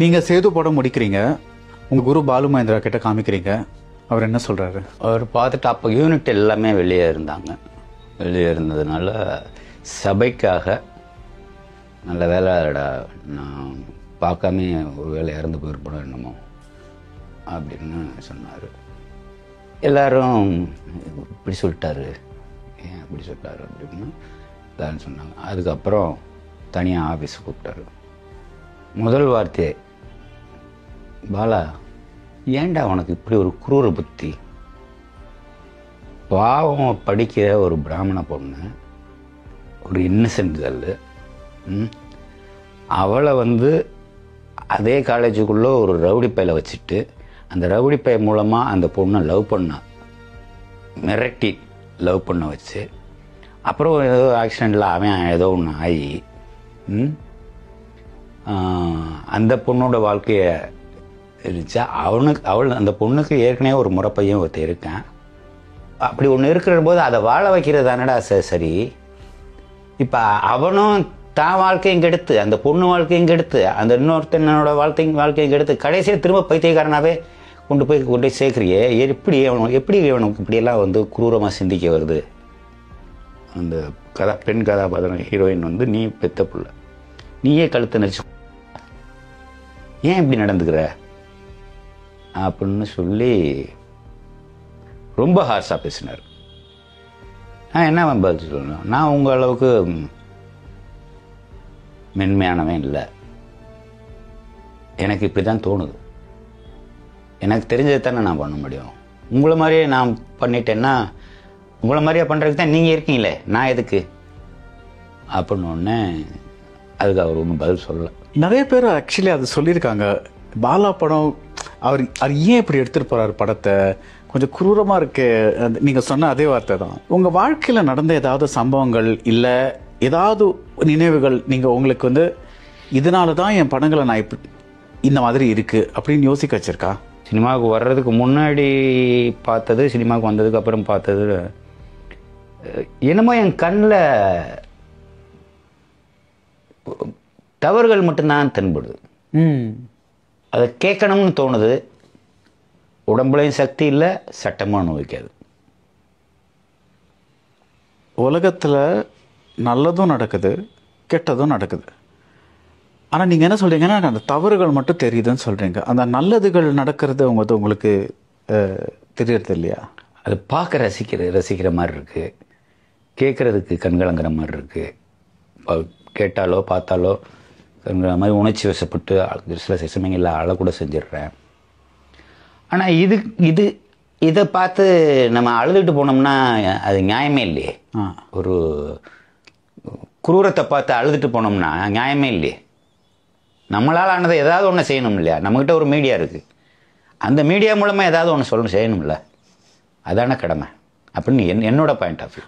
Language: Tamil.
நீங்க சேது படம் முடிக்கிறீங்க, உங்க குரு பாலு மகேந்திரா கிட்ட காமிக்கிறீங்க. அவர் என்ன சொல்றாரு? அவர் பார்த்துட்டு அப்போ யூனிட் எல்லாமே வெளியே இருந்தாங்க. வெளியே இருந்ததுனால சபைக்காக நல்ல வேலைடா, நான் பார்க்காம ஒரு வேலை இறந்து போயிருப்போம் என்னமோ அப்படின்னு சொன்னார். எல்லாரும் இப்படி சொல்லிட்டாரு, ஏன் அப்படி சொல்லிட்டாரு அப்படின்னு எல்லாரும் சொன்னாங்க. அதுக்கப்புறம் தனியாக ஆஃபீஸை கூப்பிட்டாரு. முதல் வார்த்தையே, பாலா ஏன்டா உனக்கு இப்படி ஒரு குரூர புத்தி? பாவம் படிக்கிற ஒரு பிராமண பொண்ணு, ஒரு இன்னசென்ட் கேர்ளு, அவளை அதே காலேஜுக்குள்ளே ஒரு ரவுடி பையில வச்சுட்டு அந்த ரவுடி பை மூலமாக அந்த பொண்ணை லவ் பண்ண மிரட்டி லவ் பண்ண வச்சு அப்புறம் ஏதோ ஆக்சிடெண்ட்டில் அவன் ஏதோ ஒன்று ஆகி அந்த பொண்ணோட வாழ்க்கையை இருந்துச்சா. அவள் அந்த பொண்ணுக்கு ஏற்கனவே ஒரு முறைப்பையும் ஒருத்தர் இருக்கேன். அப்படி ஒன்று இருக்கிற போது அதை வாழ வைக்கிறது தானடா சரி. இப்போ அவனும் தான் வாழ்க்கையும் கெடுத்து, அந்த பொண்ணு வாழ்க்கையும் கெடுத்து, அந்த இன்னொருத்தனோட வாழ்க்கையும் கெடுத்து, கடைசியில் திரும்ப பைத்தியக்காரனாவே கொண்டு போய் சேர்க்குறியே. எப்படி இவனுக்கு இப்படியெல்லாம் குரூரமாக சிந்திக்க வருது? அந்த பெண் கதாபாத்திரம் ஹீரோயின் நீ பெத்த புள்ள, நீயே கழுத்தை நெரிச்சு ஏன் இப்படி நடந்துக்கிற அப்படின்னு சொல்லி ரொம்ப ஹார்ஷாக பேசினார். நான் என்ன பதில் சொல்லணும்? நான் உங்கள் அளவுக்கு மென்மையானவன் இல்லை. எனக்கு இப்படி தான் தோணுது. எனக்கு தெரிஞ்சது தானே நான் பண்ண முடியும். உங்களை மாதிரியே நான் பண்ணிட்டேன்னா, உங்களை மாதிரியே பண்ணுறதுக்கு தான் நீங்கள் இருக்கீங்களே, நான் எதுக்கு அப்படின்னு ஒன்று. அதுக்கு அவர் ஒன்றும் பதில் சொல்லலை. நிறைய பேர் ஆக்சுவலி அது சொல்லியிருக்காங்க. பாலா படம் அவர் ஏன் இப்படி எடுத்துகிட்டு போகிறார் படத்தை, கொஞ்சம் குரூரமாக இருக்கு. நீங்கள் சொன்ன அதே வார்த்தை தான். உங்கள் வாழ்க்கையில் நடந்த ஏதாவது சம்பவங்கள் இல்லை ஏதாவது நினைவுகள் நீங்கள் உங்களுக்கு இதனால தான் என் படங்களை நான் இப்படி இந்த மாதிரி இருக்குது அப்படின்னு யோசிக்க வச்சிருக்கா? சினிமாவுக்கு வர்றதுக்கு முன்னாடி பார்த்தது, சினிமாவுக்கு வந்ததுக்கு அப்புறம் பார்த்தது, என்னமோ என் கண்ணில் தவறுகள் மட்டும்தான் தென்படுது. அதை கேட்கணும்னு தோணுது. உடம்புலையும் சக்தி இல்லை, சட்டமும் அனுபவிக்காது. உலகத்தில் நல்லதும் நடக்குது, கெட்டதும் நடக்குது. ஆனால் நீங்கள் என்ன சொல்கிறீங்கன்னா, அந்த தவறுகள் மட்டும் தெரியுதுன்னு சொல்கிறீங்க. அந்த நல்லதுகள் நடக்கிறது உங்களுக்கு தெரியறது இல்லையா? அது பார்க்க ரசிக்கிற மாதிரி இருக்குது, கேட்குறதுக்கு கண்கலங்கிற மாதிரி இருக்குது. கேட்டாலோ பார்த்தாலோ கண்கிற மாதிரி உணர்ச்சி வசப்பட்டு சில சமயங்களில் அழக்கூட செஞ்சிடுறேன். ஆனால் இதை பார்த்து நம்ம அழுதுட்டு போனோம்னா அது நியாயமே இல்லையே. ஒரு குரூரத்தை பார்த்து அழுதுட்டு போனோம்னா நியாயமே இல்லையே. நம்மளால் ஆனதை ஏதாவது ஒன்று செய்யணும் இல்லையா? நம்மக்கிட்ட ஒரு மீடியா இருக்குது, அந்த மீடியா மூலமாக ஏதாவது ஒன்று செய்யணும்ல, அதான கடமை அப்படின்னு என்னோட பாயிண்ட் ஆஃப் வியூ.